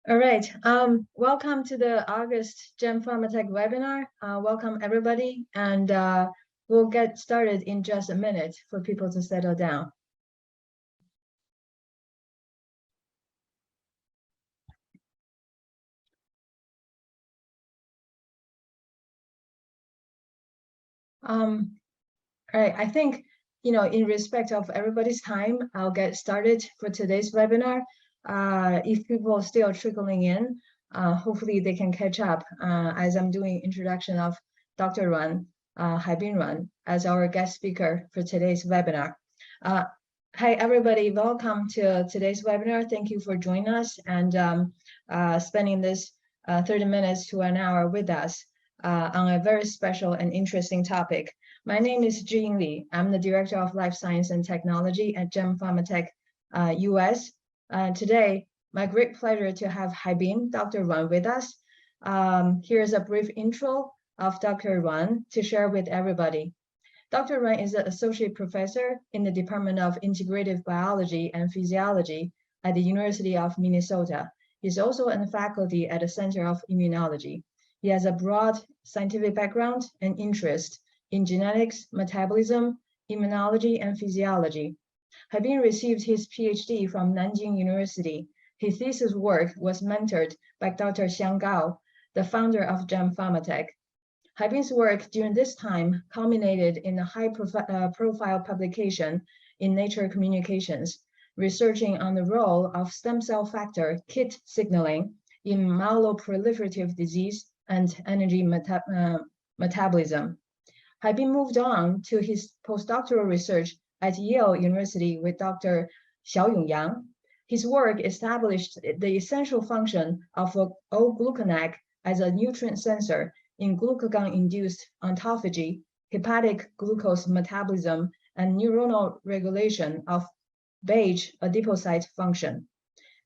All right. Welcome to the August Gem Pharmatech webinar. Welcome everybody, and we'll get started in just a minute for people to settle down. All right. I think, in respect of everybody's time, I'll get started for today's webinar. If people are still trickling in, hopefully they can catch up as I'm doing introduction of Dr. Ruan, Haibin Ruan, as our guest speaker for today's webinar. Hi, everybody. Welcome to today's webinar. Thank you for joining us and spending this 30 minutes to an hour with us on a very special and interesting topic. My name is Jing Li. I'm the Director of Life Science and Technology at Gem Pharmatech US. Today, my great pleasure to have Haibin, Dr. Ruan, with us. Here's a brief intro of Dr. Ruan to share with everybody. Dr. Ruan is an associate professor in the Department of Integrative Biology and Physiology at the University of Minnesota. He's also a faculty at the Center of Immunology. He has a broad scientific background and interest in genetics, metabolism, immunology, and physiology. Haibin received his PhD from Nanjing University. His thesis work was mentored by Dr. Xiang Gao, the founder of Gem Pharmatech. Haibin's work during this time culminated in a high-profile publication in Nature Communications, researching on the role of stem cell factor KIT signaling in myeloproliferative disease and energy metabolism. Haibin moved on to his postdoctoral research at Yale University with Dr. Xiaoyong Yang. His work established the essential function of O-GlcNAc as a nutrient sensor in glucagon-induced autophagy, hepatic glucose metabolism, and neuronal regulation of beige adipocyte function.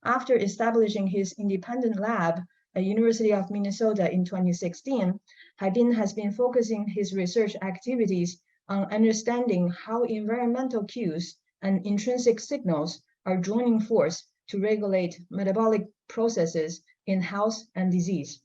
After establishing his independent lab at University of Minnesota in 2016, Haibin has been focusing his research activities on understanding how environmental cues and intrinsic signals are joining force to regulate metabolic processes in health and disease.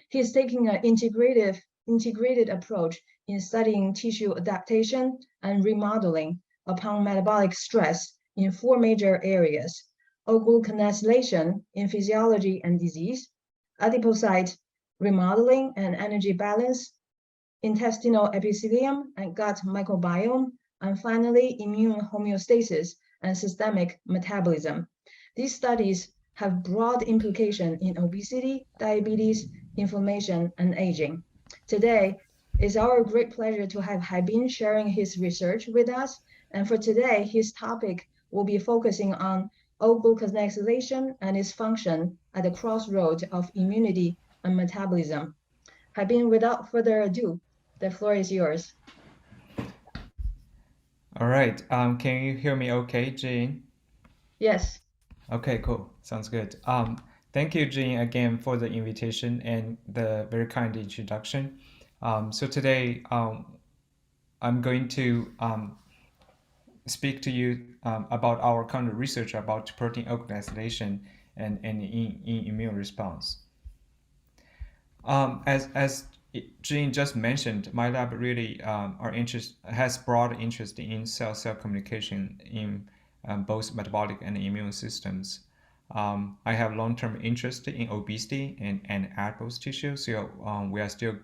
He is taking an integrated approach in studying tissue adaptation and remodeling upon metabolic stress in 4 major areas: O-GlcNAcylation in physiology and disease, adipocyte remodeling and energy balance, intestinal epithelium and gut microbiome, and finally, immune homeostasis and systemic metabolism. These studies have broad implication in obesity, diabetes, inflammation, and aging. Today, it's our great pleasure to have Haibin sharing his research with us. And for today, his topic will be focusing on O-GlcNAcylation and its function at the crossroads of immunity and metabolism. Haibin, without further ado, the floor is yours. All right. Can you hear me okay, Jane? Yes. Okay, cool. Sounds good. Thank you, Jane, again for the invitation and the very kind introduction. So today, I'm going to speak to you about our current research about protein O-GlcNAcylation and in immune response. As Jean just mentioned, my lab really has broad interest in cell-cell communication in both metabolic and immune systems. I have long-term interest in obesity and adipose tissue, so we are still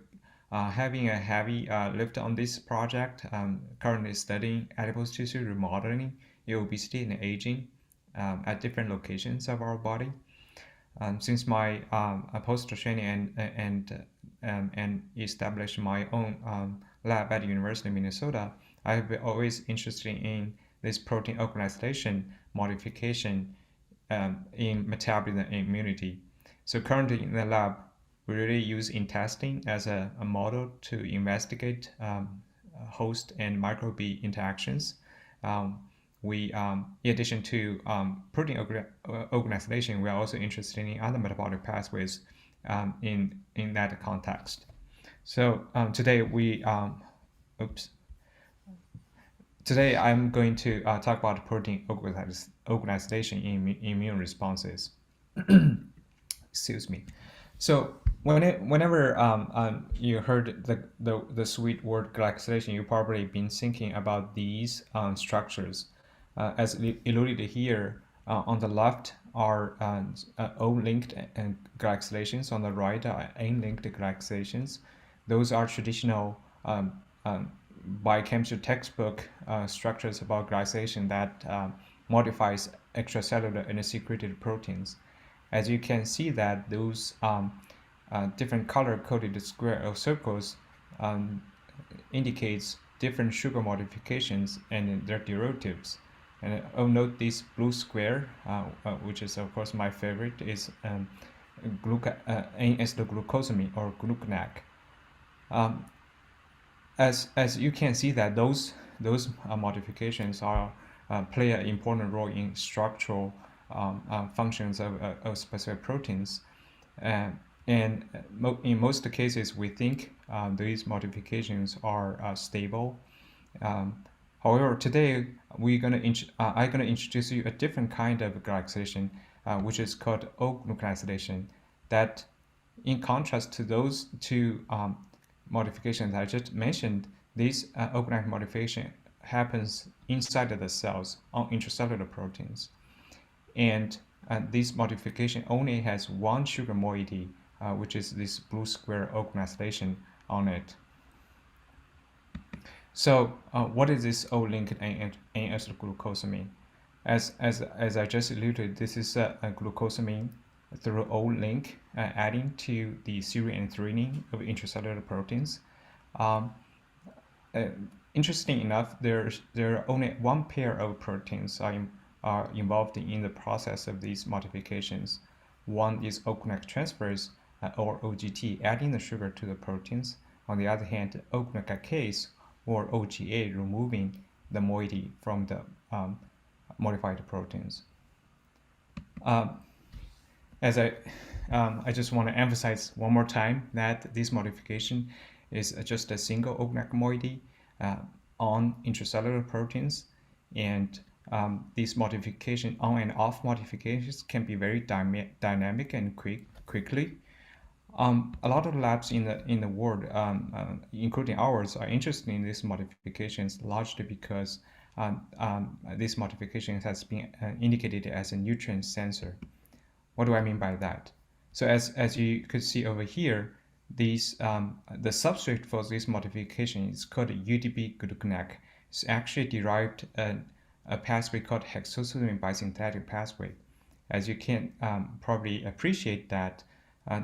having a heavy lift on this project, currently studying adipose tissue remodeling in obesity and aging at different locations of our body. Since my post-training and established my own lab at the University of Minnesota, I have been always interested in this protein O-GlcNAcylation modification in metabolism and immunity. So currently in the lab, we really use intestine as a model to investigate host and microbe interactions. In addition to protein O-GlcNAcylation, we are also interested in other metabolic pathways in that context. So today I'm going to talk about protein O-GlcNAcylation in immune responses. Excuse me. So whenever you heard the sweet word glycosylation, you've probably been thinking about these structures. As alluded here, on the left are O-linked glycosylations. On the right are N-linked glycosylations. Those are traditional biochemistry textbook structures about glycosylation that modifies extracellular and secreted proteins. As you can see that those different color-coded square or circles indicates different sugar modifications and their derivatives. And I'll note this blue square, which is of course my favorite, is N-acylglucosamine or O-GlcNAc. As you can see that those modifications are play an important role in structural functions of specific proteins, and in most cases we think these modifications are stable. However, today I'm gonna introduce you a different kind of glycosylation, which is called O-GlcNAcylation. That, in contrast to those two modifications I just mentioned, this O-GlcNAc modification happens inside of the cells on intracellular proteins. And this modification only has one sugar moiety, which is this blue square O-GlcNAcylation on it. So what is this O-linked N-acylglucosamine? As I just alluded, this is a glucosamine through O-link adding to the serine and threonine of intracellular proteins. Interesting enough, there are only one pair of proteins are involved in the process of these modifications. One is O-GlcNAc transferase, or OGT, adding the sugar to the proteins. On the other hand, O-GlcNAcase, or OGA, removing the moiety from the modified proteins. As I just want to emphasize one more time that this modification is just a single O-GlcNAc moiety on intracellular proteins, and these modification, on and off modifications, can be very dynamic and quickly. A lot of labs in the world, including ours, are interested in these modifications largely because this modification has been indicated as a nutrient sensor. What do I mean by that? So as you could see over here, these the substrate for this modification is called UDP-GlcNAc. It's actually derived a pathway called hexosamine biosynthetic pathway. As you can probably appreciate that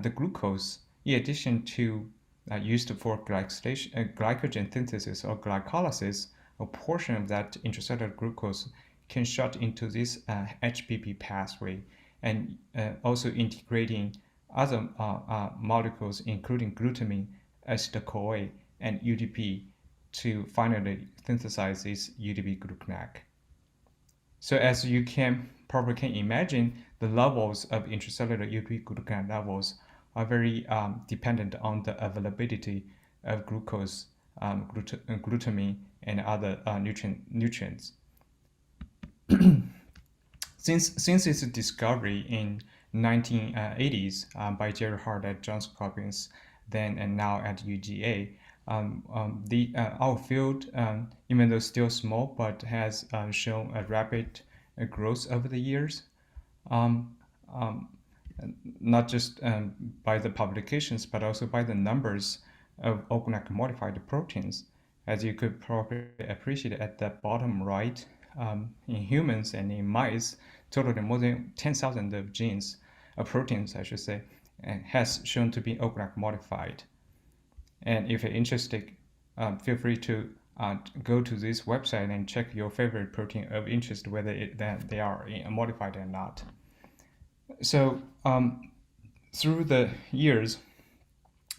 the glucose, in addition to used for glycogen synthesis or glycolysis, a portion of that intracellular glucose can shut into this HPP pathway, and also integrating other molecules, including glutamine, acetyl-CoA, and UDP, to finally synthesize this UDP-GlcNAc. So as you probably can imagine, the levels of intracellular UDP-GlcNAc levels are very dependent on the availability of glucose, glutamine, and other nutrients. Since its discovery in 1980s by Jerry Hart at Johns Hopkins, then and now at UGA, our field, even though still small, but has shown a rapid growth over the years. Not just by the publications, but also by the numbers of O-GlcNAc modified proteins. As you could probably appreciate at the bottom right, in humans and in mice, totaling more than 10,000 of genes, proteins, I should say, has shown to be O-GlcNAc modified. And if you're interested, feel free to go to this website and check your favorite protein of interest, whether they are modified or not. So through the years,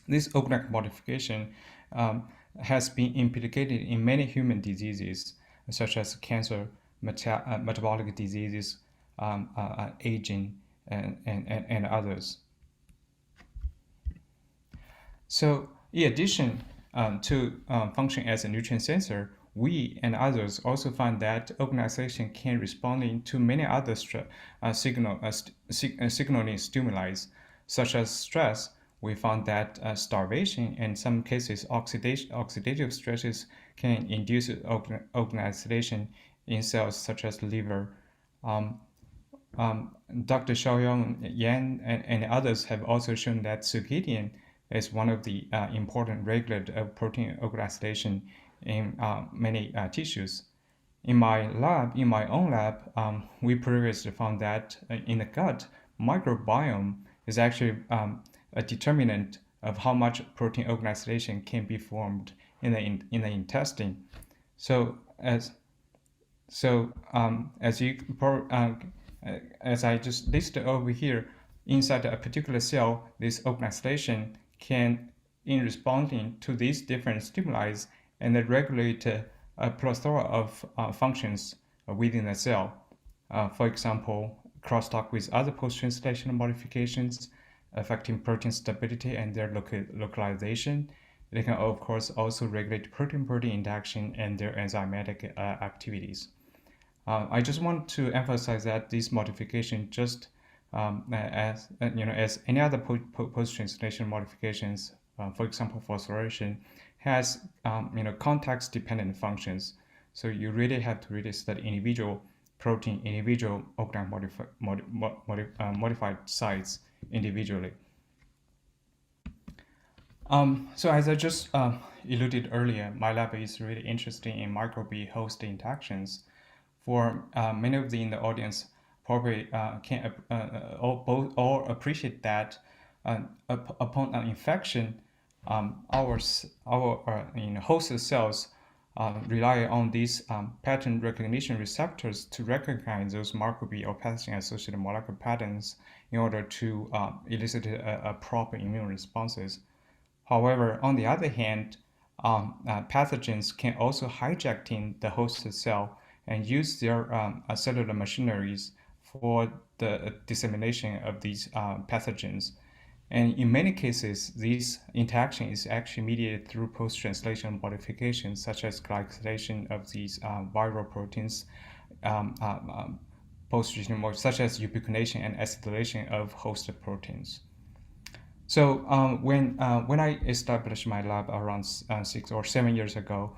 this O-GlcNAc modification has been implicated in many human diseases, such as cancer, metabolic diseases, aging, and others. So in addition to function as a nutrient sensor, we and others also found that O-GlcNAcylation can respond to many other signaling stimuli, such as stress, we found that starvation and in some cases oxidative stresses can induce O-GlcNAcylation in cells such as liver. Dr. Xiaoyong Yan and others have also shown that circadian is one of the important regulator of protein O-GlcNAcylation in many tissues. In my own lab, we previously found that in the gut, microbiome is actually a determinant of how much protein O-GlcNAcylation can be formed in the intestine. As I just listed over here, inside a particular cell, this O-GlcNAcylation can, in responding to these different stimuli, and regulate a plethora of functions within the cell. For example, crosstalk with other post-translational modifications affecting protein stability and their localization. They can, of course, also regulate protein-protein interaction and their enzymatic activities. I just want to emphasize that this modification, just as any other post-translational modifications, for example, phosphorylation, has context-dependent functions. So you really have to really study individual protein, individual O-GlcNAc modified sites individually. So as I just alluded earlier, my lab is really interested in microbe-host interactions. For many of you in the audience probably can all appreciate that upon an infection, our host cells rely on these pattern recognition receptors to recognize those microbe or pathogen-associated molecular patterns in order to elicit a proper immune responses. However, on the other hand, pathogens can also hijack in the host cell and use their cellular machineries for the dissemination of these pathogens. And in many cases, this interaction is actually mediated through post-translational modifications, such as glycosylation of these viral proteins, such as ubiquination and acetylation of host proteins. So when I established my lab around 6 or 7 years ago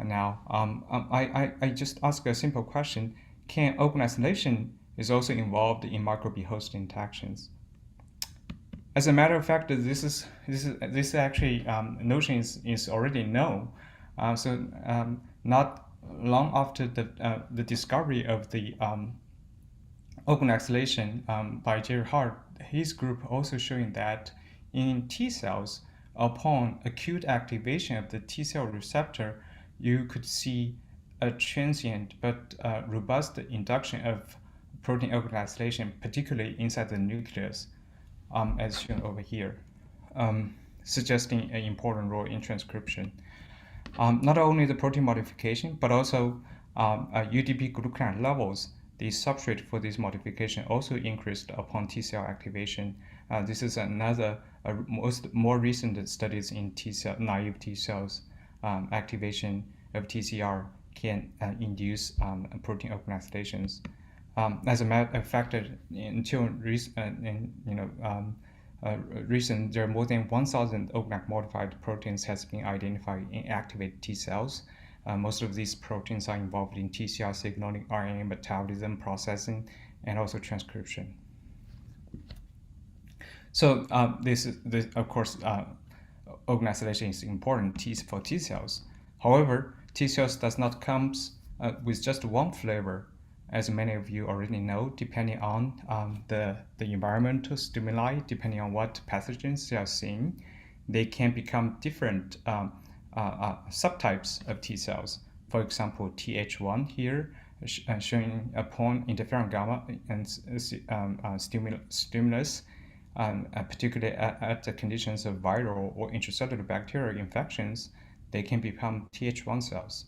now, I just asked a simple question: can O-GlcNAcylation is also involved in microbe-host interactions? As a matter of fact, this actually notion is already known. Not long after the discovery of the O-GlcNAcylation by Jerry Hart, his group also showing that in T cells, upon acute activation of the T cell receptor, you could see a transient but robust induction of protein O-GlcNAcylation, particularly inside the nucleus, as shown over here, suggesting an important role in transcription. Not only the protein modification, but also UDP glucanate levels, the substrate for this modification, also increased upon T cell activation. This is another more recent studies in naive T cells. Activation of TCR can induce protein O-GlcNAcylations. As a matter of fact, until recent, there are more than 1,000 O-GlcNAc modified proteins has been identified in activated T cells. Most of these proteins are involved in TCR signaling, RNA metabolism, processing, and also transcription. So this of course, O-GlcNAcylation is important for T cells. However, T cells does not come with just one flavor. As many of you already know, depending on the environmental stimuli, depending on what pathogens they are seeing, they can become different subtypes of T cells. For example, Th1 here showing upon interferon gamma and stimulus, particularly at the conditions of viral or intracellular bacterial infections, they can become Th1 cells.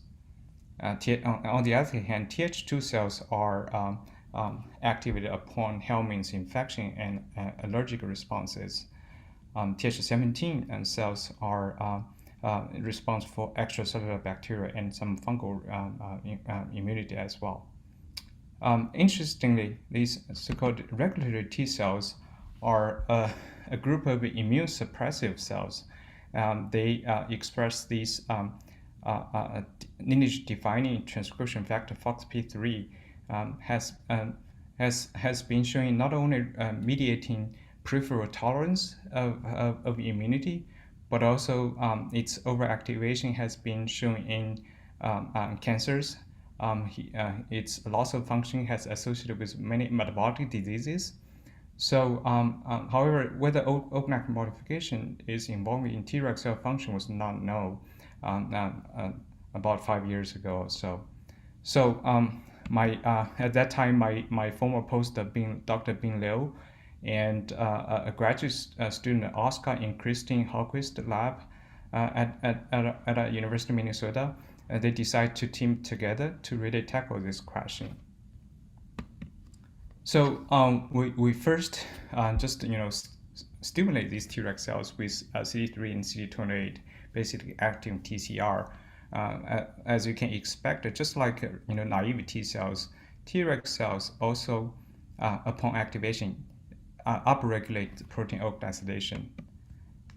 On the other hand, Th2 cells are activated upon helminth infection and allergic responses. Th17 cells are responsible for extracellular bacteria and some fungal immunity as well. Interestingly, these so-called regulatory T cells are a group of immune suppressive cells. They express these lineage-defining transcription factor FOXP3 has been showing not only mediating peripheral tolerance of immunity, but also its overactivation has been shown in cancers. Its loss of function has associated with many metabolic diseases. So, however, whether O-GlcNAc modification is involved in Treg cell function was not known about 5 years ago or so. So, at that time, my former postdoc, Dr. Bing Liu, and a graduate student, Oscar and Christine Hallquist lab at University of Minnesota, they decided to team together to really tackle this question. So we first just stimulate these Treg cells with CD3 and CD28, basically active TCR. As you can expect, just like naive T cells, Treg cells also, upon activation, upregulate protein O-GlcNAcylation.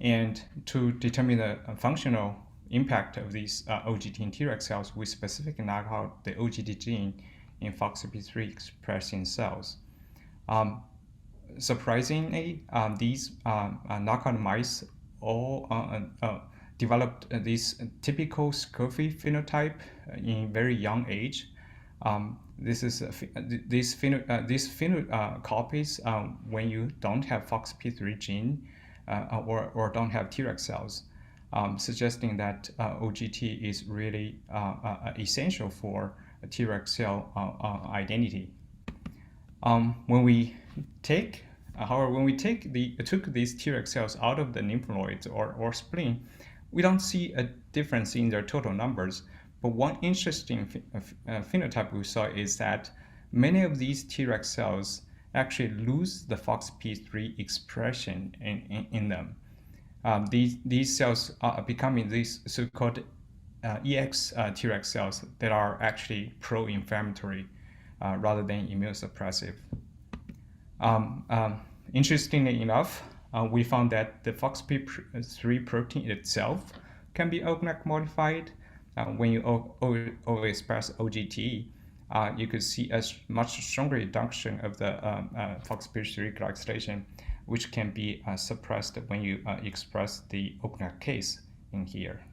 And to determine the functional impact of these OGT in Treg cells, we specifically knock out the OGT gene in FOXP3 expressing cells. Surprisingly, these knockout mice all developed this typical scurvy phenotype in very young age. This is these phenocopies when you don't have FOXP3 gene or don't have Treg cells, suggesting that OGT is really essential for a Treg cell identity. When we took these Treg cells out of the lymph nodes or spleen, we don't see a difference in their total numbers. But one interesting phenotype we saw is that many of these Treg cells actually lose the FOXP3 expression in them. These cells are becoming these so-called EX Treg cells that are actually pro-inflammatory rather than immunosuppressive. Interestingly enough, we found that the FOXP3 protein itself can be O-GlcNAc modified. When you overexpress OGT, you could see a much stronger reduction of the FOXP3 glycosylation, which can be suppressed when you express the O-GlcNAcase in here.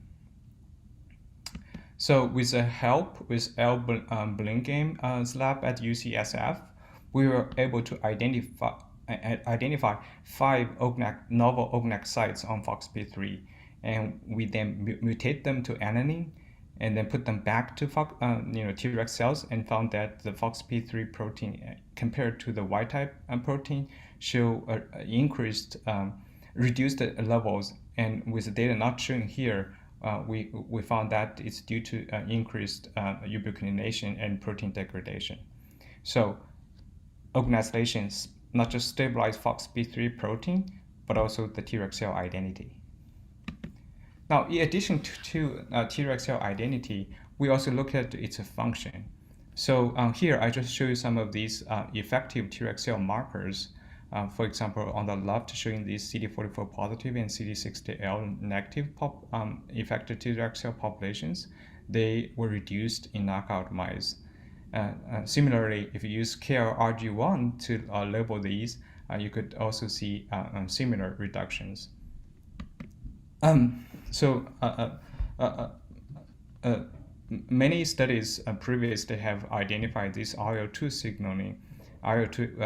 So with the help with L. Blingame's lab at UCSF, we were able to identify 5 novel O-GlcNAc sites on FOXP3, and we then mutate them to alanine, and then put them back to Treg cells, and found that the FOXP3 protein compared to the wild-type protein show reduced levels, and with the data not shown here, we found that it's due to increased ubiquitination and protein degradation. So O-GlcNAcylation not just stabilize FOXP3 protein, but also the Treg cell identity. Now, in addition to Treg cell identity, we also look at its function. So here, I just show you some of these effective Treg cell markers. For example, on the left, showing these CD44 positive and CD60L negative effective Treg cell populations. They were reduced in knockout mice. Similarly, if you use KLRG1 to label these, you could also see similar reductions. Many studies previously have identified this IL-2 signaling. IL-2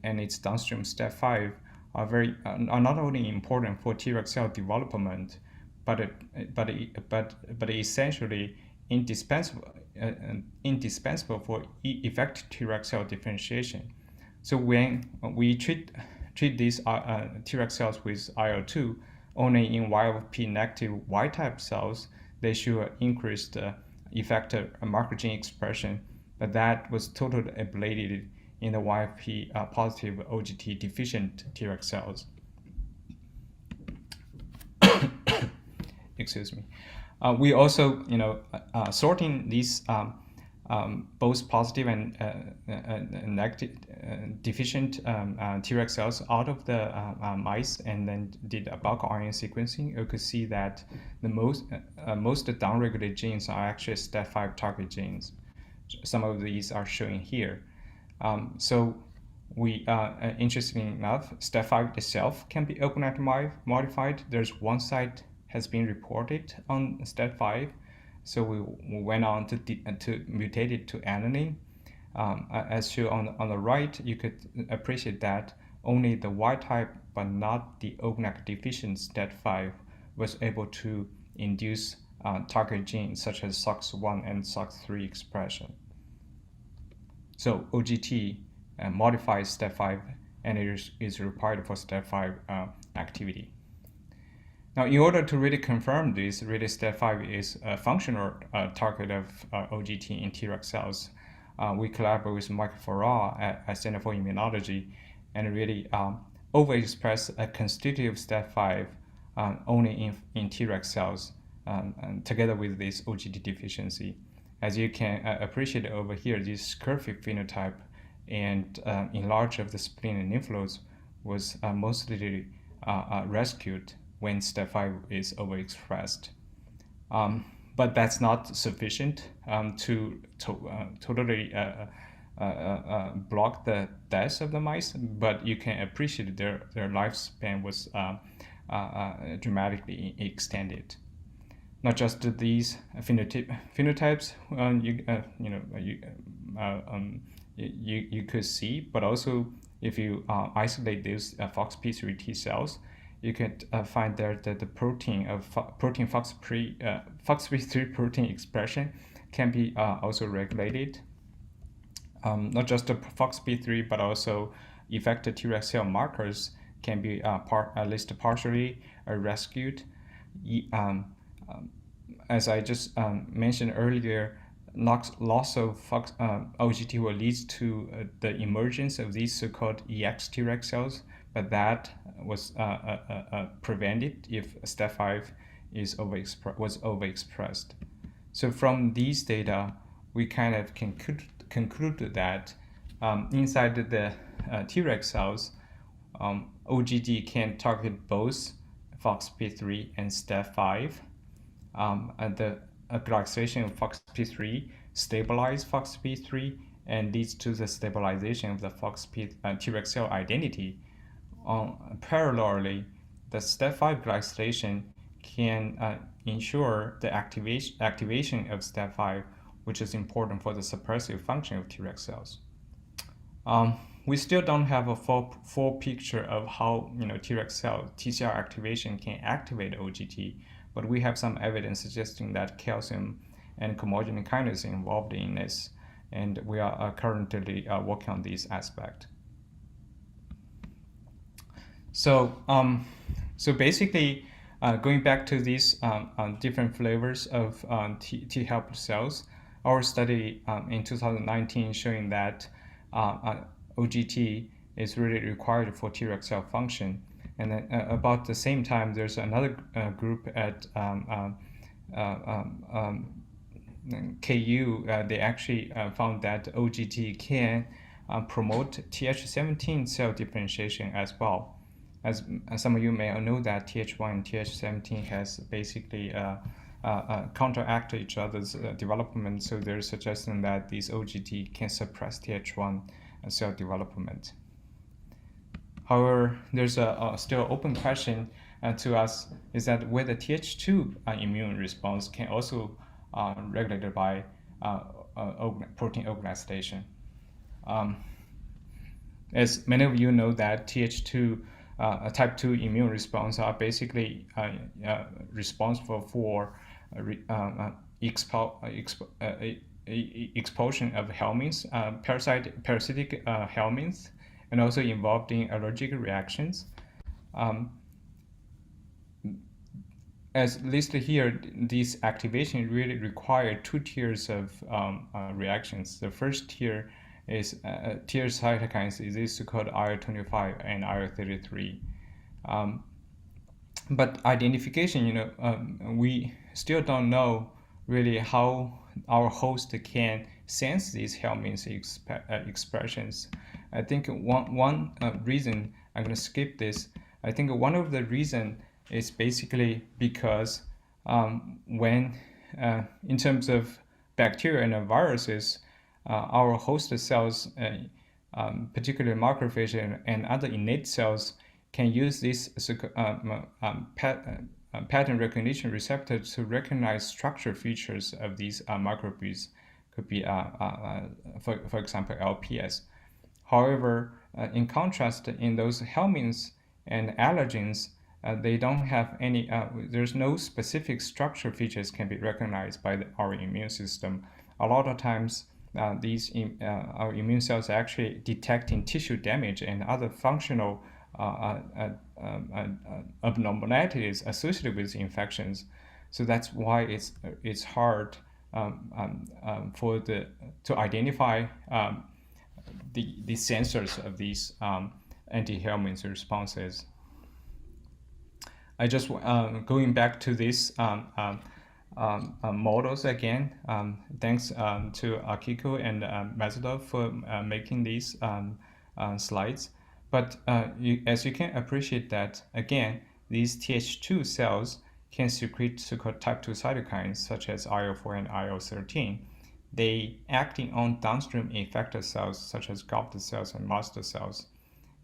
and its downstream STAT6 are not only important for Treg cell development, but essentially indispensable for effective Treg cell differentiation. So when we treat these Treg cells with IL-2 only in YP negative Y-type cells, they show increased effector marker gene expression, but that was totally ablated in the YP positive OGT deficient Treg cells. Excuse me. We also, sorting these both positive and negative deficient Treg cells out of the mice and then did a bulk RNA sequencing, you could see that the most downregulated genes are actually STAT5 target genes. Some of these are showing here. So we, interestingly enough, STAT5 itself can be O-GlcNAc modified. There's one site has been reported on STAT5. So we went on to mutate it to alanine. As shown on the right, you could appreciate that only the wild type, but not the O-GlcNAc deficient STAT5, was able to induce target genes such as SOX1 and SOX3 expression. So OGT modifies STAT5 and it is required for STAT5 activity. Now, in order to really confirm this, really STAT5 is a functional target of OGT in Treg cells, we collaborate with Michael Ruan at Center for Immunology and really overexpress a constitutive STAT5 only in Treg cells together with this OGT deficiency. As you can appreciate over here, this curvy phenotype and enlarge of the spleen and lymph nodes was mostly rescued when STAT5 is overexpressed. But that's not sufficient to totally block the death of the mice, but you can appreciate their lifespan was dramatically extended. Not just these phenotypes you could see, but also if you isolate these FOXP3 T cells, you can find there that the protein FOXP3 protein expression can be also regulated. Not just the FOXP3, but also effector Treg cell markers can be at least partially rescued. As I just mentioned earlier, loss of OGT will lead to the emergence of these so-called EX Treg cells, but that was prevented if STAT5 was overexpressed. So from these data, we kind of concluded that inside the Treg cells, OGT can target both FOXP3 and STAT5. And the glycosylation of FOXP3 stabilize FOXP3 and leads to the stabilization of the Treg cell identity. Parallelly, the STAT5 glycosylation can ensure the activation of STAT5, which is important for the suppressive function of Treg cells. We still don't have a full picture of how Treg cell TCR activation can activate OGT, but we have some evidence suggesting that calcium and chymogenic kinase are involved in this, and we are currently working on this aspect. So basically, going back to these different flavors of T helper cells, our study in 2019 showing that OGT is really required for Treg cell function. And then about the same time, there's another group at KU. They actually found that OGT can promote Th17 cell differentiation as well. As some of you may know that Th1 and Th17 has basically counteract each other's development. So they're suggesting that these OGT can suppress Th1 cell development. However, there's a still open question to us is that whether Th2 immune response can also regulated by protein O-GlcNAcylation. As many of you know that Th2 type 2 immune response are basically responsible for expulsion of helminths, parasitic helminths, and also involved in allergic reactions. As listed here, this activation really require two tiers of reactions. The first tier is tier cytokines, is so-called IL-25 and IL-33. But identification, we still don't know really how our host can sense these helminth expressions. I think one reason, I'm going to skip this, I think one of the reason is basically because when in terms of bacteria and viruses, our host cells, particularly macrophage and other innate cells, can use this pattern recognition receptor to recognize structure features of these microbes. Could be, for example, LPS. However, in contrast, in those helminths and allergens, they don't have any, there's no specific structure features can be recognized by our immune system. A lot of times, our immune cells are actually detecting tissue damage and other functional abnormalities associated with infections. So that's why it's hard to identify the sensors of these anti-helminth responses. I just going back to these models again. Thanks to Akiko and Mazadov for making these slides. But as you can appreciate that, again, these Th2 cells can secrete so-called type 2 cytokines such as IL-4 and IL-13. They acting on downstream effector cells such as goblet cells and master cells.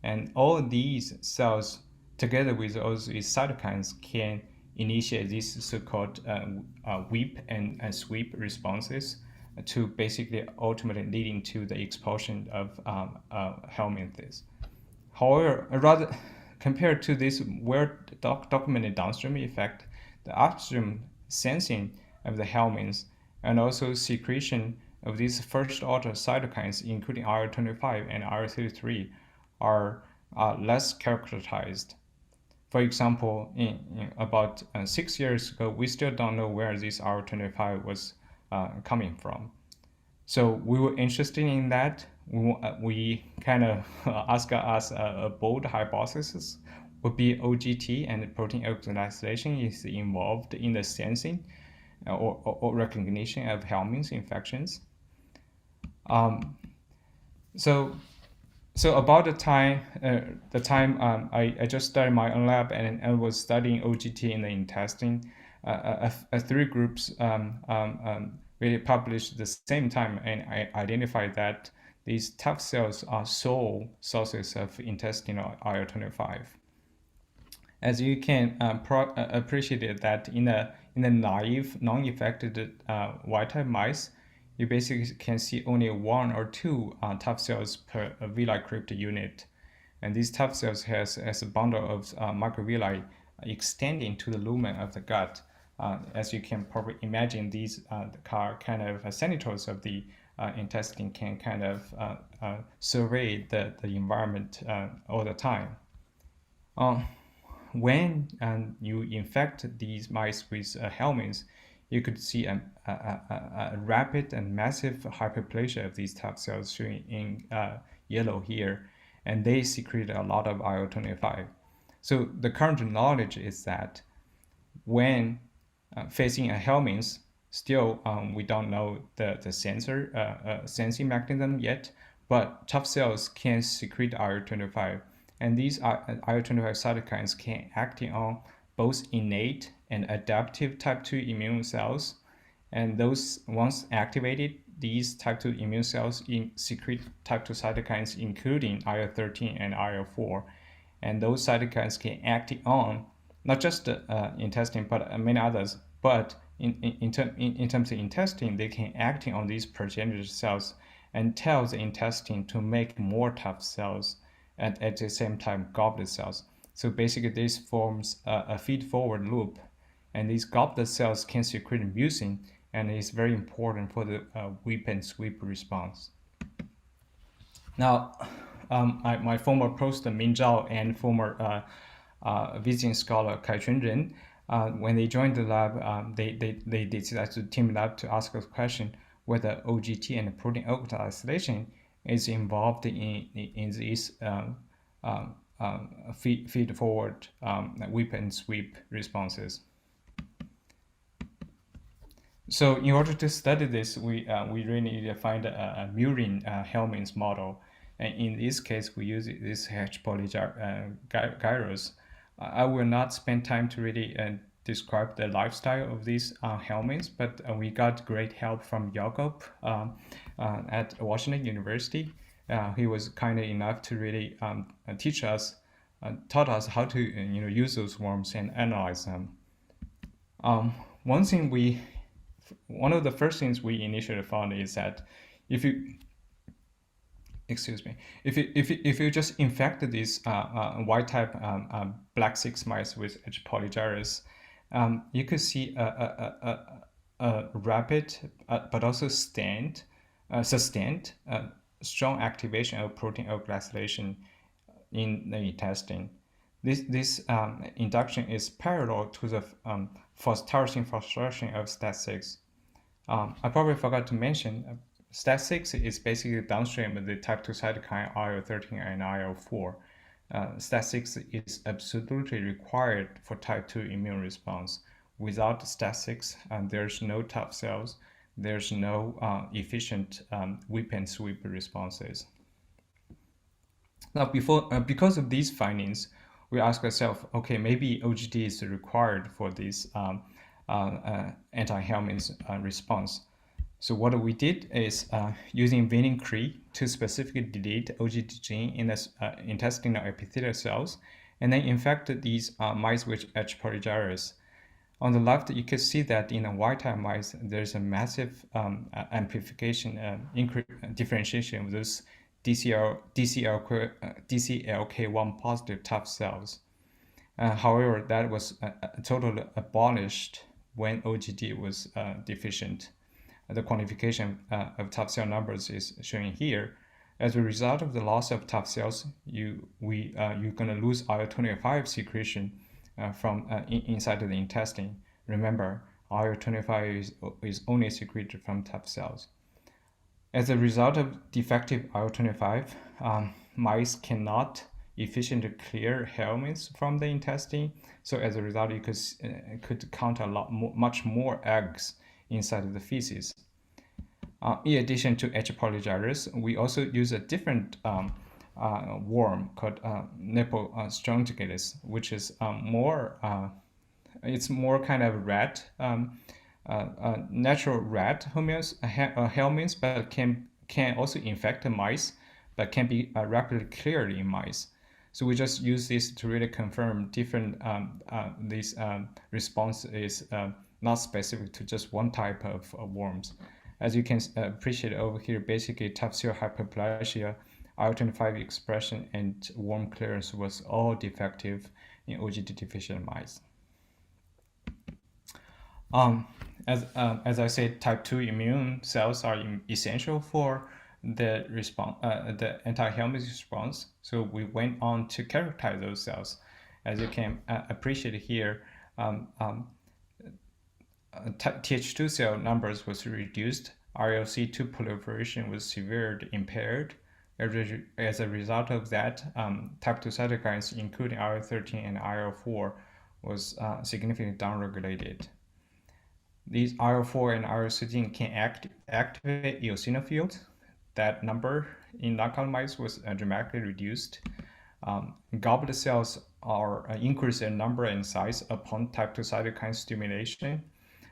And all these cells, together with all these cytokines, can initiate these so-called weep and sweep responses to basically ultimately leading to the expulsion of helminths. However, rather compared to this well-documented downstream effect, the upstream sensing of the helminths and also secretion of these first-order cytokines, including IL-25 and IL-33, are less characterized. For example, in about 6 years ago, we still don't know where this IL-25 was coming from. So we were interested in that. We kind of asked us a bold hypothesis would be OGT and protein O-GlcNAcylation is involved in the sensing or recognition of helminth infections. So about the time I just started my own lab and I was studying OGT in the intestine, 3 groups really published at the same time, and I identified that these tough cells are sole sources of intestinal IL-25. As you can appreciate that in the naive, non-infected wild-type mice, you basically can see only 1 or 2 tough cells per villi crypt unit. And these tough cells has a bundle of microvilli extending to the lumen of the gut. As you can probably imagine, these kind of sentinels of the intestine can kind of survey the environment all the time. When you infect these mice with helminths, you could see a rapid and massive hyperplasia of these tough cells showing in yellow here, and they secrete a lot of IL-25. So the current knowledge is that when facing a helminth, still we don't know the sensing mechanism yet, but tough cells can secrete IL-25, and these IL-25 cytokines can act on both innate and adaptive type 2 immune cells, and those once activated, these type 2 immune cells secrete type 2 cytokines including IL-13 and IL-4, and those cytokines can act on not just the intestine but many others, but in terms of intestine, they can act on these progenitor cells and tell the intestine to make more tough cells and at the same time goblet cells. So basically this forms a feed-forward loop, and these goblet cells can secrete mucin, and it's very important for the weep and sweep response. Now, my former postdoc Min Zhao and former visiting scholar Kai Chunren, when they joined the lab, they decided to team up to ask a question whether OGT and protein O-GlcNAcylation is involved in these feed-forward whip and sweep responses. So in order to study this, we really need to find a murine helminth model. And in this case, we use this H. polygyrus. I will not spend time to really describe the lifestyle of these helminths, but we got great help from Jakob at Washington University. He was kind enough to really taught us how to use those worms and analyze them. One of the first things we initially found is that if you just infect these white type black 6 mice with H. polygyrus, you could see a rapid but also sustained strong activation of protein O-GlcNAcylation in the intestine. This induction is parallel to the tyrosine phosphorylation of STAT6. I probably forgot to mention STAT6 is basically downstream of the type 2 cytokine IL-13 and IL-4. STAT6 is absolutely required for type 2 immune response. Without STAT6, there's no tough cells, there's no efficient whip and sweep responses. Now, because of these findings, we ask ourselves, okay, maybe OGD is required for this anti-helminth response. So what we did is using Vinein-Cree to specifically delete OGD gene in the intestinal epithelial cells, and then infect these mice with H. polygyrus. On the left, you can see that in the white type mice, there's a massive amplification, differentiation of those DCLK1 positive tough cells. However, that was totally abolished when OGD was deficient. The quantification of tough cell numbers is shown here. As a result of the loss of tough cells, you're going to lose IL-25 secretion from inside of the intestine. Remember, IL-25 is only secreted from tough cells. As a result of defective IL-25, mice cannot efficiently clear helminths from the intestine. So as a result, you could count much more eggs inside of the feces. In addition to H. polygyrus, we also use a different worm called Minneapolis, which is it's more kind of rat, natural rat helminths, but can also infect the mice, but can be rapidly cleared in mice. So we just use this to really confirm different this response is not specific to just one type of worms. As you can appreciate over here, basically tough cell hyperplasia, IL-25 expression, and worm clearance was all defective in OGD deficient mice. As I said, type 2 immune cells are essential for the response, the anti-helminth response. So we went on to characterize those cells. As you can appreciate here, Th2 cell numbers was reduced. ILC2 proliferation was severely impaired. As a result of that, type 2 cytokines, including IL-13 and IL-4, was significantly downregulated. These IL-4 and IL-13 can activate eosinophils. That number in knockout mice was dramatically reduced. Goblet cells are increased in number and size upon type 2 cytokine stimulation.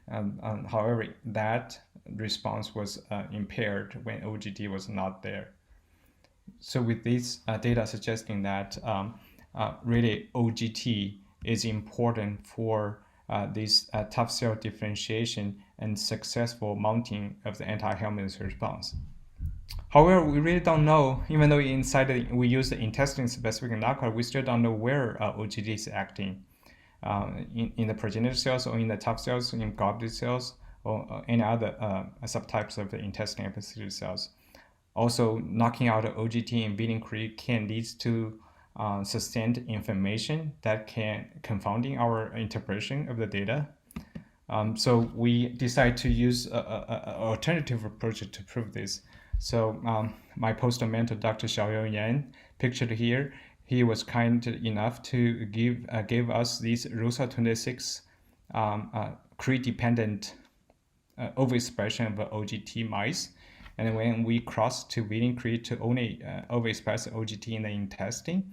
However, that response was impaired when OGD was not there. So with this data suggesting that really OGT is important for this tough cell differentiation and successful mounting of the anti-helminth response. However, we really don't know, even though we use the intestine-specific knockout, we still don't know where OGD is acting. In the progenitor cells or in the tough cells, in goblet cells, or any other subtypes of the intestinal epithelial cells. Also, knocking out OGT in Vinein-Cree can lead to sustained inflammation that can confounding our interpretation of the data. So we decide to use an alternative approach to prove this. So my postdoc, Dr. Xiaoyou Yan, pictured here, he was kind enough to give us these ROSA 26 Cree-dependent overexpression of OGT mice. And when we crossed to weaning create to only overexpress OGT in the intestine,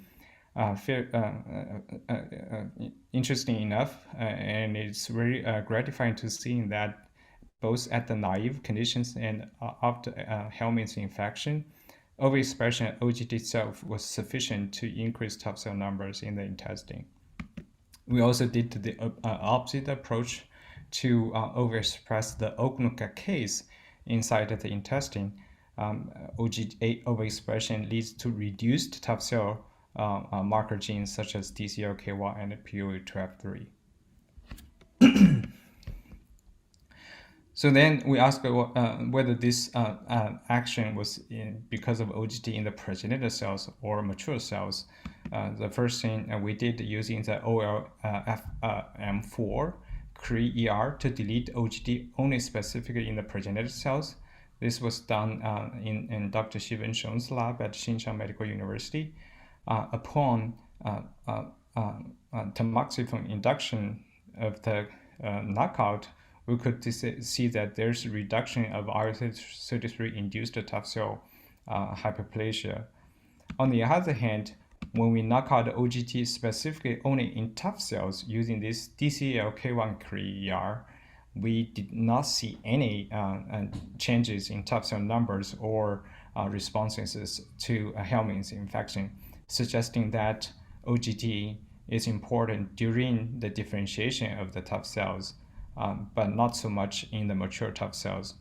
interesting enough, and it's very gratifying to see that both at the naive conditions and after helminth infection, overexpression of OGT itself was sufficient to increase top cell numbers in the intestine. We also did the opposite approach to overexpress the O-GlcNAcase inside of the intestine. OGT overexpression leads to reduced top cell marker genes such as DCLK1 and POA12-3. So then we asked whether this action was because of OGT in the progenitor cells or mature cells. The first thing we did using the OLFM4 CRE-ER to delete OGT only specifically in the progenitor cells. This was done in Dr. Shivan Shon's lab at Xinjiang Medical University. Upon tamoxifen induction of the knockout, we could see that there's a reduction of IL-33 induced top cell hyperplasia. On the other hand, when we knock out OGT specifically only in top cells using this DCLK1 CRE-ER, we did not see any changes in top cell numbers or responses to helminth infection, suggesting that OGT is important during the differentiation of the top cells, but not so much in the mature top cells.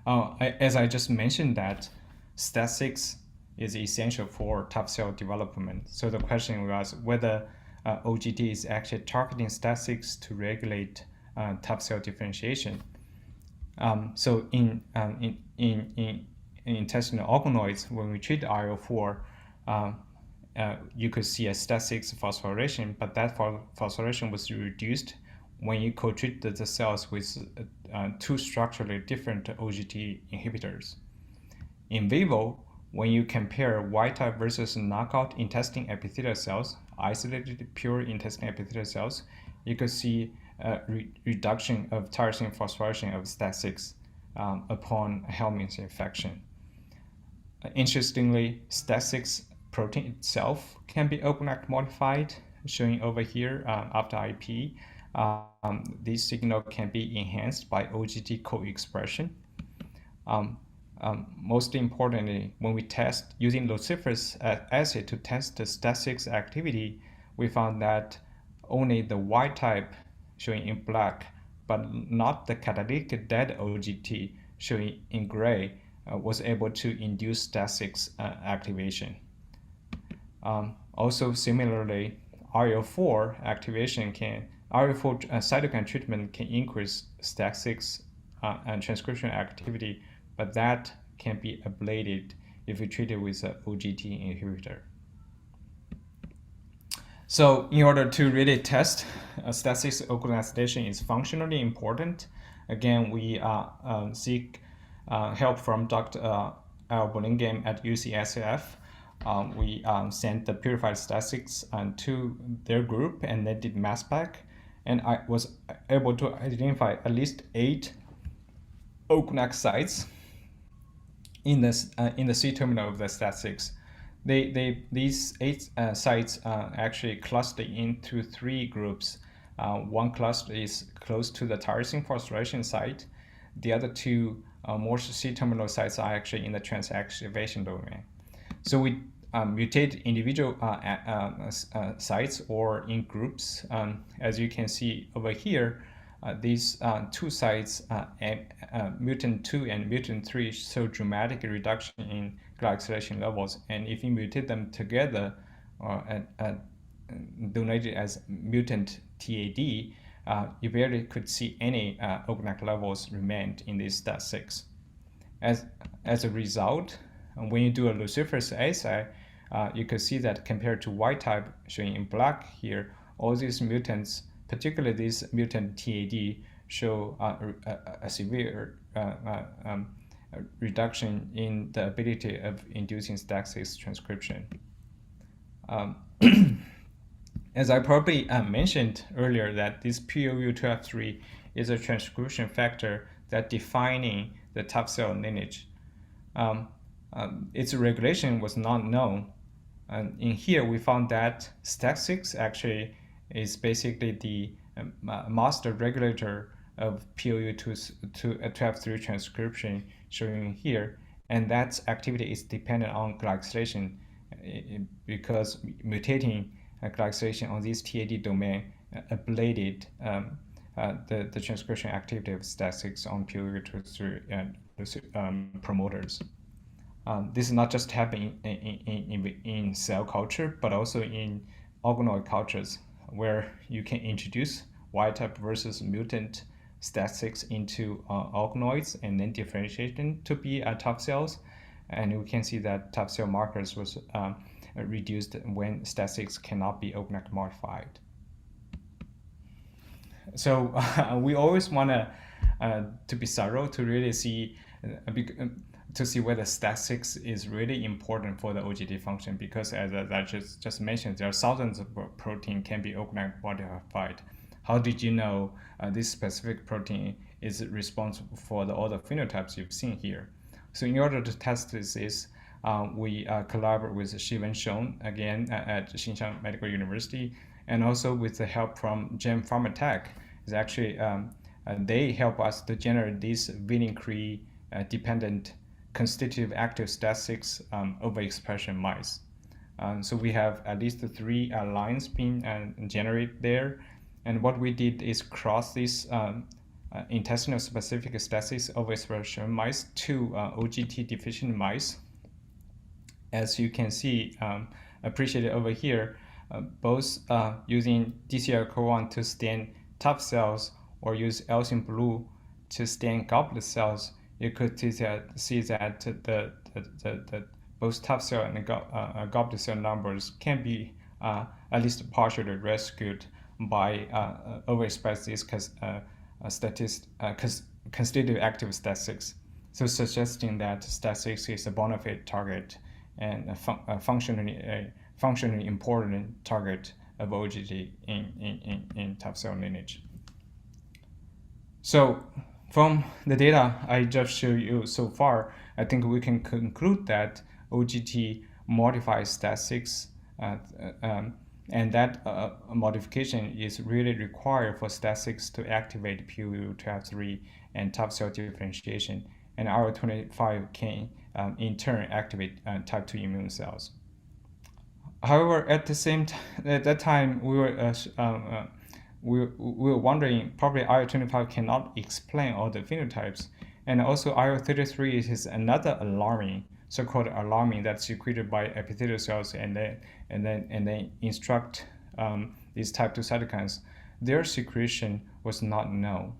As I just mentioned that STAT6 is essential for top cell development. So the question was whether OGT is actually targeting STAT6 to regulate top cell differentiation. So in intestinal organoids, when we treat IL-4, you could see a STAT6 phosphorylation, but that phosphorylation was reduced when you co-treat the cells with two structurally different OGT inhibitors. In vivo, when you compare wild-type versus knockout intestine epithelial cells, isolated pure intestine epithelial cells, you could see a reduction of tyrosine phosphorylation of STAT6 upon helminth infection. Interestingly, STAT6 protein itself can be O-GlcNAc modified, showing over here after IP. This signal can be enhanced by OGT co-expression. Most importantly, when we test using luciferase acid to test the STAT6 activity, we found that only the wild type, showing in black, but not the catalytic dead OGT, showing in gray, was able to induce STAT6 activation. Also, similarly, IL-4 activation IL-4 cytokine treatment can increase STAT6 and transcription activity, but that can be ablated if you treat it with an OGT inhibitor. So in order to really test STAT6 O-GlcNAcylation is functionally important, again, we seek help from Dr. Al Burlingame at UCSF. We sent the purified STAT6 to their group, and they did mass spec, and I was able to identify at least 8 O-GlcNAc sites in the C-terminal of the STAT6. These 8 sites actually cluster into 3 groups. One cluster is close to the tyrosine phosphorylation site. The other 2 more C-terminal sites are actually in the transactivation domain. So we mutate individual sites or in groups. As you can see over here, these 2 sites, mutant 2 and mutant 3, show dramatic reduction in glycosylation levels. And if you mutate them together, donated as mutant TAD, you barely could see any O-GlcNAc levels remained in this STAT6. As a result, when you do a luciferase assay, you can see that compared to wild type, showing in black here, all these mutants, particularly this mutant TAD, show a severe reduction in the ability of inducing STAT6 transcription. As I probably mentioned earlier, that this POU12F3 is a transcription factor that defining the tough cell lineage. Its regulation was not known. And in here, we found that STAT6 actually is basically the master regulator of POU12F3 transcription, shown here, and that activity is dependent on glycosylation because mutating glycosylation on this TAD domain ablated the transcription activity of STAT6 on POU12F3 promoters. This is not just happening in cell culture, but also in organoid cultures, where you can introduce wild type versus mutant STAT6 into organoids and then differentiation to be tough cells. And we can see that tough cell markers was reduced when STAT6 cannot be O-GlcNAc modified. So we always want to be thorough to really see whether STAT6 is really important for the OGD function, because as I just mentioned, there are thousands of protein can be O-GlcNAc modified. How did you know this specific protein is responsible for all the phenotypes you've seen here? So in order to test this, we collaborate with Haibin Shong again at Xinjiang Medical University, and also with the help from Gem Pharmatech. Is actually they help us to generate these Vinicre dependent constitutive active STAT6 overexpression mice. So we have at least 3 lines being generated there. And what we did is cross these intestinal specific STAT6 overexpression mice to OGT deficient mice. As you can see, appreciated over here, both using DCL-CoR1 to stain tough cells or use Elsin blue to stain goblet cells, you could see that the both tough cell and goblet cell numbers can be at least partially rescued by overexpress these constitutive active STAT6, so suggesting that STAT6 is a bona fide target and a functionally important target of OGD in tough cell lineage. So from the data I just showed you so far, I think we can conclude that OGT modifies STAT6 and that modification is really required for STAT6 to activate POU12F3 and tough cell differentiation, and IL-25 can in turn activate type 2 immune cells. However, at that time, we were wondering, probably IL-25 cannot explain all the phenotypes, and also IL-33 is another alarming, so-called alarming, that's secreted by epithelial cells and then instruct these type 2 cytokines. Their secretion was not known.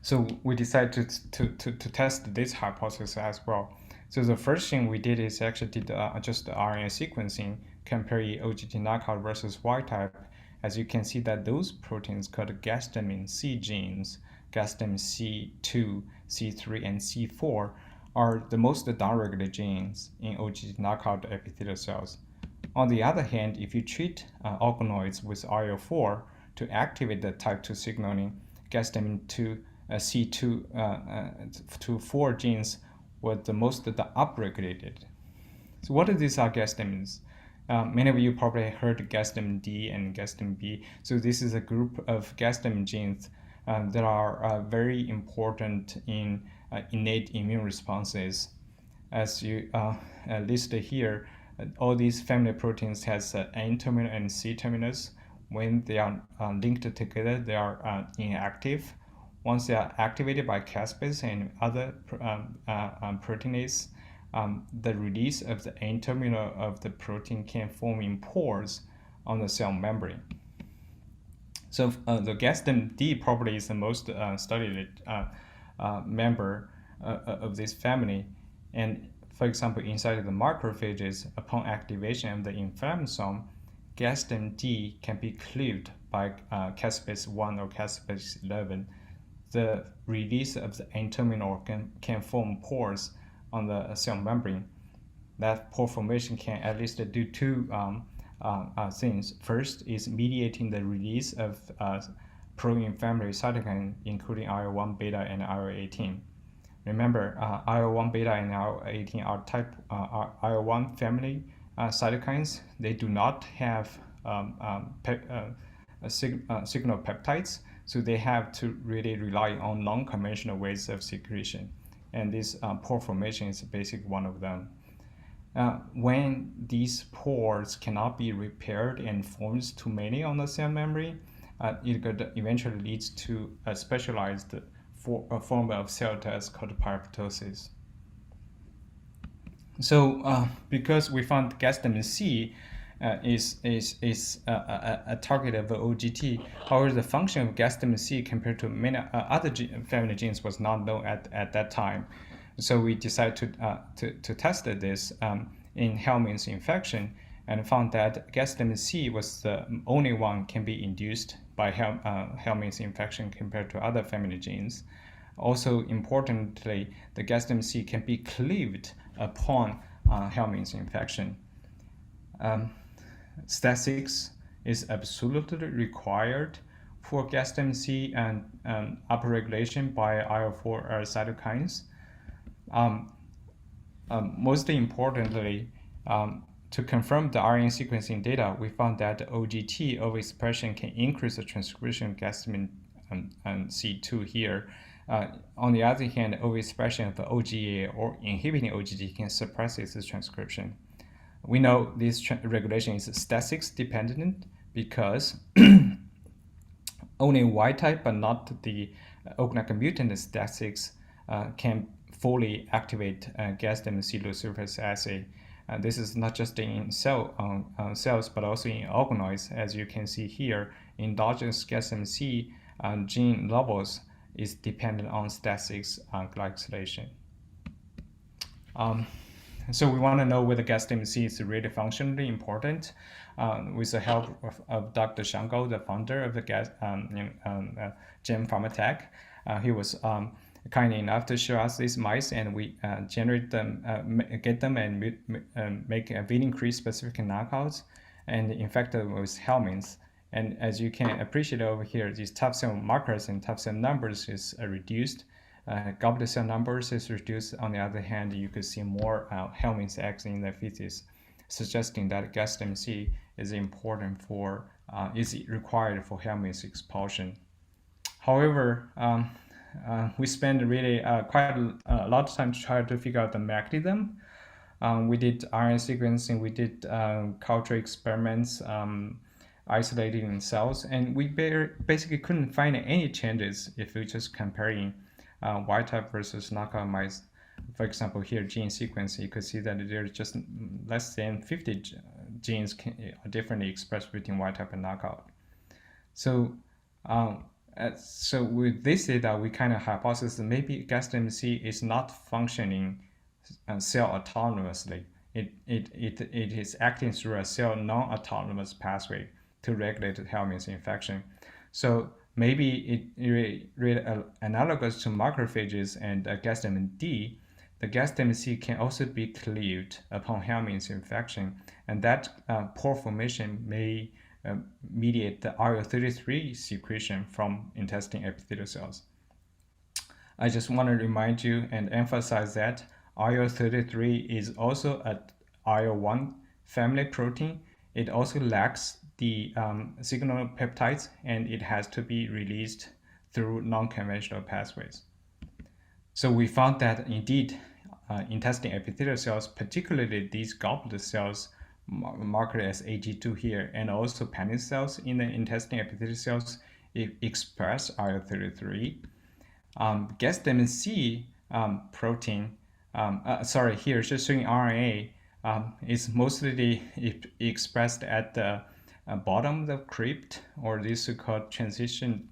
So we decided to test this hypothesis as well. So the first thing we did is actually did just the RNA sequencing, comparing OGT knockout versus wild type. As you can see that those proteins called gastamine C genes, gastamine C2, C3, and C4 are the most downregulated genes in OGT knockout epithelial cells. On the other hand, if you treat organoids with IL-4 to activate the type 2 signaling, gastamine 2, C2 to 4 genes were the most upregulated. So what are these gastamines? Many of you probably heard gastamine D and gastamine B. So this is a group of gastamine genes that are very important in innate immune responses. As you listed here, all these family proteins has N terminus and C terminus. When they are linked together, they are inactive. Once they are activated by caspase and other proteinase, the release of the N terminal of the protein can form in pores on the cell membrane. So the gastamine D probably is the most studied member of this family. And for example, inside of the macrophages, upon activation of the inflammasome, gastamine D can be cleaved by caspase 1 or caspase 11. The release of the N-terminal can form pores on the cell membrane. That pore formation can at least do 2 things. First is mediating the release of pro-inflammatory cytokine, including IL-1 beta and IL-18. Remember, IL-1 beta and IL-18 are type IL-1 family cytokines. They do not have signal peptides, so they have to really rely on non-conventional ways of secretion. And this pore formation is a basic one of them. When these pores cannot be repaired and forms too many on the cell membrane, it could eventually lead to a specialized form of cell death called pyroptosis. So because we found GSDMC is a target of OGT, however, the function of GSDMC compared to many other family genes was not known at that time. So we decided to test this in helminth infection and found that GSDMC was the only one can be induced by helminth infection compared to other family genes. Also importantly, the GSDMC can be cleaved upon helminth infection. STAT6 is absolutely required for GSDMC and upregulation by IL-4 cytokines. Most importantly, to confirm the RNA sequencing data, we found that OGT overexpression can increase the transcription of GSDMC C2 here. On the other hand, overexpression of OGA or inhibiting OGT can suppress its transcription. We know this regulation is STAT6 dependent because only Y type but not the O-GlcNAc mutant STAT6 can fully activate GSDMC luciferase assay. This is not just in cells but also in organoids. As you can see here, endogenous GSDMC gene levels is dependent on STAT6 glycosylation. So we want to know whether GSDMC is really functionally important. With the help of Dr. Shango, the founder of the Gem Pharmatech, he was kind enough to show us these mice, and we generate them, get them, and make a Vitin-Cree specific knockouts, and infect them with helminths. And as you can appreciate over here, these tough cell markers and tough cell numbers is reduced. Goblet cell numbers is reduced. On the other hand, you could see more helminth eggs in the feces, suggesting that GSDMC is important for is required for helminth expulsion. However, we spent really quite a lot of time to try to figure out the mechanism. We did RNA sequencing, we did culture experiments, isolating cells, and we basically couldn't find any changes if we just comparing wild type versus knockout mice. For example, here gene sequence, you could see that there's just less than 50 genes differently expressed between wild type and knockout. So so with this data, we kind of hypothesize that maybe GSDMC is not functioning cell autonomously. It is acting through a cell non-autonomous pathway to regulate helminth infection. So maybe it really analogous to macrophages and GSDMD, the GSDMC can also be cleaved upon helminth infection, and that pore formation may mediate the IL-33 secretion from intestinal epithelial cells. I just want to remind you and emphasize that IL-33 is also an IL-1 family protein. It also lacks the signal peptides, and it has to be released through non-conventional pathways. So we found that indeed intestinal epithelial cells, particularly these goblet cells marked as AG2 here, and also Paneth cells in the intestinal epithelial cells, express IL-33. GSDMC protein, here just showing RNA, is mostly expressed at the bottom of the crypt, or these so-called transition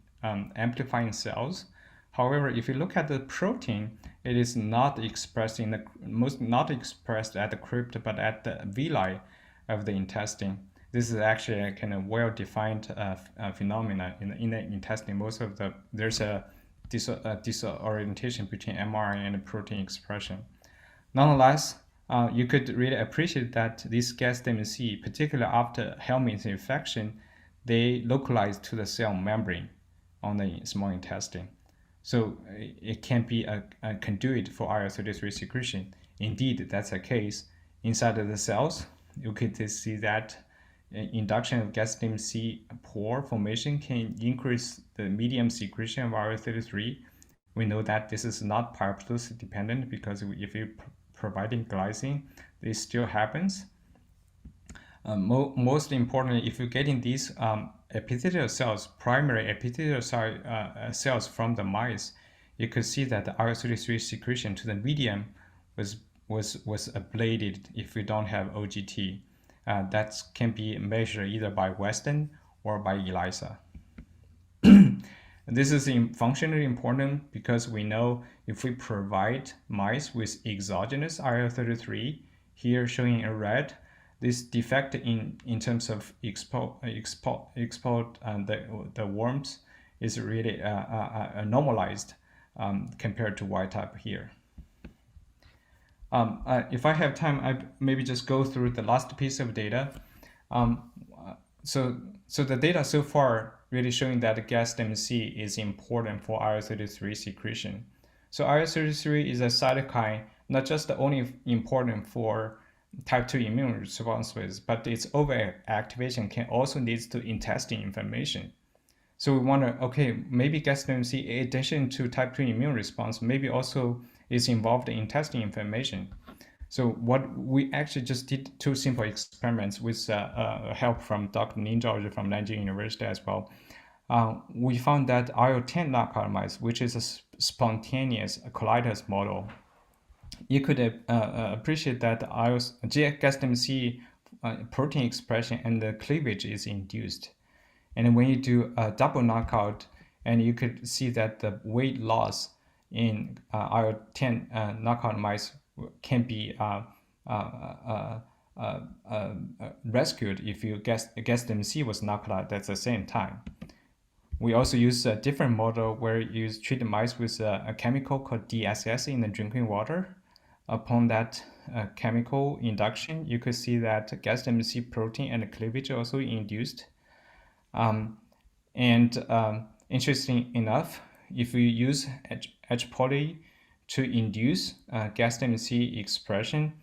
amplifying cells. However, if you look at the protein, it is not expressed at the crypt, but at the villi of the intestine. This is actually a kind of well-defined phenomena in the intestine. There's a disorientation between mRNA and protein expression. Nonetheless, you could really appreciate that this GSDMC, particularly after helminth infection, they localize to the cell membrane on the small intestine. So it can be a conduit for IL-33 secretion. Indeed, that's the case. Inside of the cells, you could see that induction of GSDMC pore formation can increase the medium secretion of IL-33. We know that this is not pyroptosis dependent because if you providing glycine, this still happens. Most importantly, if you're getting these epithelial cells, primary epithelial cells from the mice, you could see that the IL-33 secretion to the medium was ablated if we don't have OGT. That can be measured either by Western or by ELISA. This is functionally important because we know if we provide mice with exogenous IL-33, here showing in red, this defect in terms of export the worms is really normalized compared to wild type here. If I have time, I maybe just go through the last piece of data. So the data so far really showing that GSDMC is important for IL-33 secretion. So IL-33 is a cytokine not just only important for type 2 immune responses, but its overactivation can also lead to intestine inflammation. So we wonder, okay, maybe GSDMC, in addition to type 2 immune response, maybe also is involved in intestine inflammation. So what we actually just did 2 simple experiments with help from Dr. Ninja from Nanjing University as well. We found that IL-10 knockout mice, which is a spontaneous colitis model, you could appreciate that GSDMC protein expression and the cleavage is induced. And when you do a double knockout, and you could see that the weight loss in IL-10 knockout mice can be rescued if you GSDMC was knocked out at the same time. We also use a different model where you treat the mice with a chemical called DSS in the drinking water. Upon that chemical induction, you could see that GSDMC protein and cleavage also induced. Interesting enough, if we use H. pylori to induce GSDMC expression,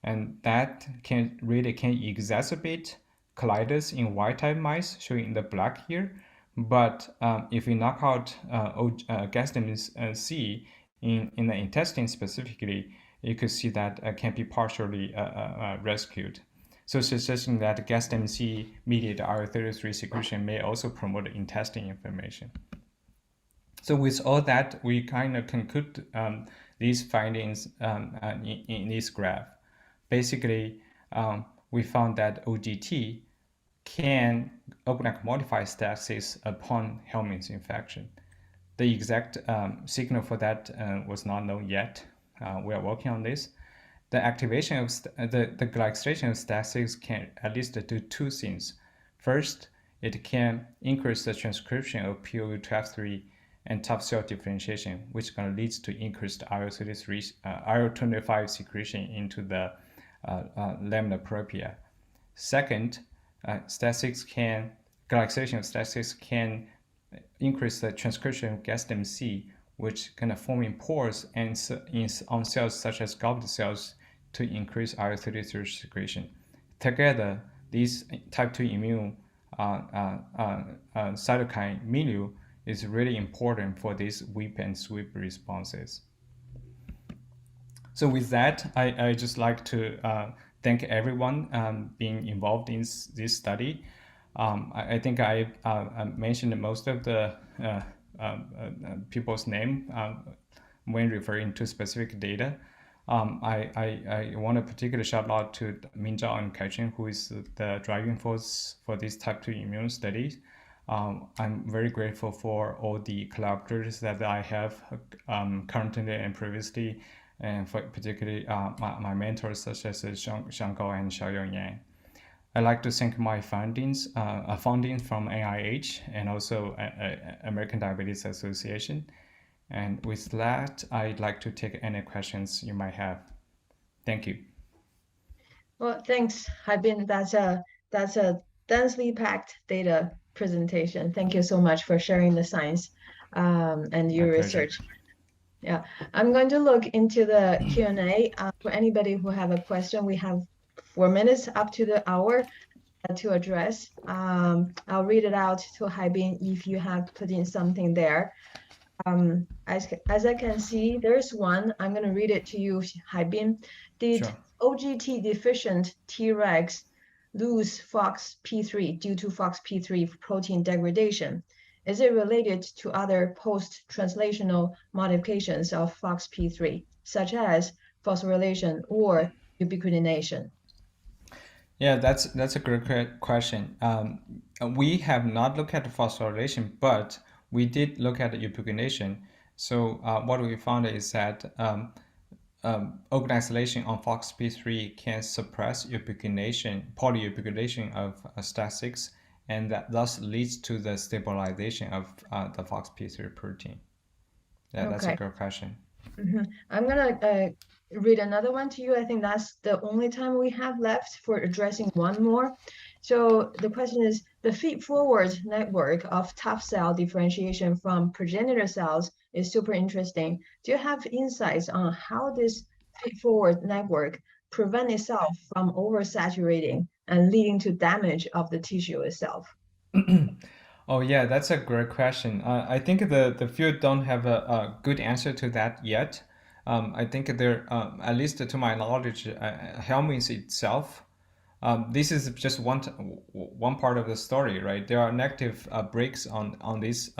and that can exacerbate colitis in wild-type mice, showing in the black here. But if we knock out GSDMC in the intestine specifically, you could see that can be partially rescued. So suggesting that GSDMC mediated IL-33 secretion may also promote intestine inflammation. So with all that, we kind of conclude these findings in this graph. Basically, we found that O-GlcNAc can O-GlcNAc modify STAT6 upon helminth infection. The exact signal for that was not known yet. We are working on this. The activation of the glycosylation of STAT6 can at least do 2 things. First, it can increase the transcription of POU12-3 and top cell differentiation, which can lead to increased IL-33, IL-25 secretion into the lamina propria. Second, glycosylation of STAT6 can increase the transcription of GSDMC, which can form in pores and on cells such as goblet cells to increase IL-33 secretion. Together, these type 2 immune cytokine milieu is really important for these whip and sweep responses. So with that, I just like to thank everyone being involved in this study. I think I mentioned most of the people's name when referring to specific data. I want a particular shout out to Minja and Kaichen, who is the driving force for this type 2 immune studies. I'm very grateful for all the collaborators that I have currently and previously, and for particularly my mentors such as Xiang Gao and Xiaoyong Yang. I'd like to thank my funding from NIH and also American Diabetes Association. And with that, I'd like to take any questions you might have. Thank you. Well, thanks, Haibin. That's a densely packed data presentation. Thank you so much for sharing the science and My your pleasure. research. Yeah, I'm going to look into the Q&A. For anybody who have a question, we have 4 minutes up to the hour to address. I'll read it out to Haibin if you have put in something there. As I can see, there's one. I'm going to read it to you, Haibin. Did Sure. OGT deficient Tregs lose FOXP3 due to FOXP3 protein degradation? Is it related to other post-translational modifications of FOXP3, such as phosphorylation or ubiquitination? Yeah, that's a great question. We have not looked at the phosphorylation, but we did look at the ubiquitination. So what we found is that O-GlcNAcylation on FOXP3 can suppress ubiquitination, polyubiquitination of STAT6, and that thus leads to the stabilization of the FOXP3 protein. Yeah, that's a Okay. good question. I'm gonna read another one to you. I think that's the only time we have left for addressing one more. So the question is, the feed-forward network of tough cell differentiation from progenitor cells is super interesting. Do you have insights on how this feed-forward network prevent itself from oversaturating and leading to damage of the tissue itself? Oh yeah, that's a great question. I think the field don't have a good answer to that yet. I think there, at least to my knowledge, Helminth itself. This is just one part of the story, right? There are negative breaks on this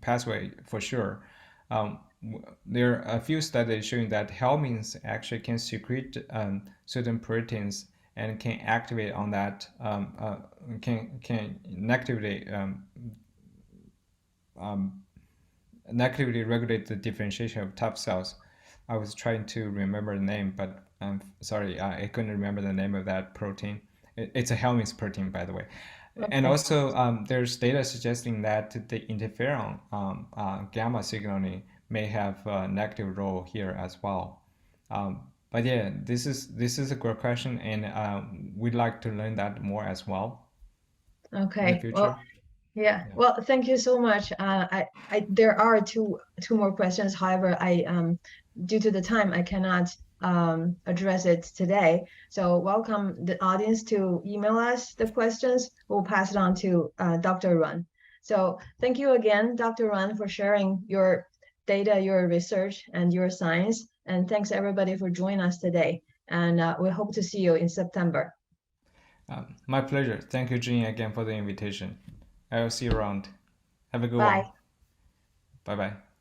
pathway for sure. There are a few studies showing that Helminth actually can secrete certain proteins and can activate on that, can negatively regulate the differentiation of tough cells. I was trying to remember the name, but I'm sorry, I couldn't remember the name of that protein. It's a Helminth protein, by the way. And Okay. also, there's data suggesting that the interferon gamma signaling may have a negative role here as well. But yeah, this is a good question, and we'd like to learn that more as well in the Okay. Well, future. yeah. Yeah. Well, thank you so much. There are two more questions. However, due to the time, I cannot address it today. So welcome the audience to email us the questions. We'll pass it on to Dr. Ruan. So thank you again, Dr. Ruan, for sharing your data, your research, and your science. And thanks everybody for joining us today. And we hope to see you in September. My pleasure. Thank you, Jean, again for the invitation. I will see you around. Have a good one. Bye. Bye bye.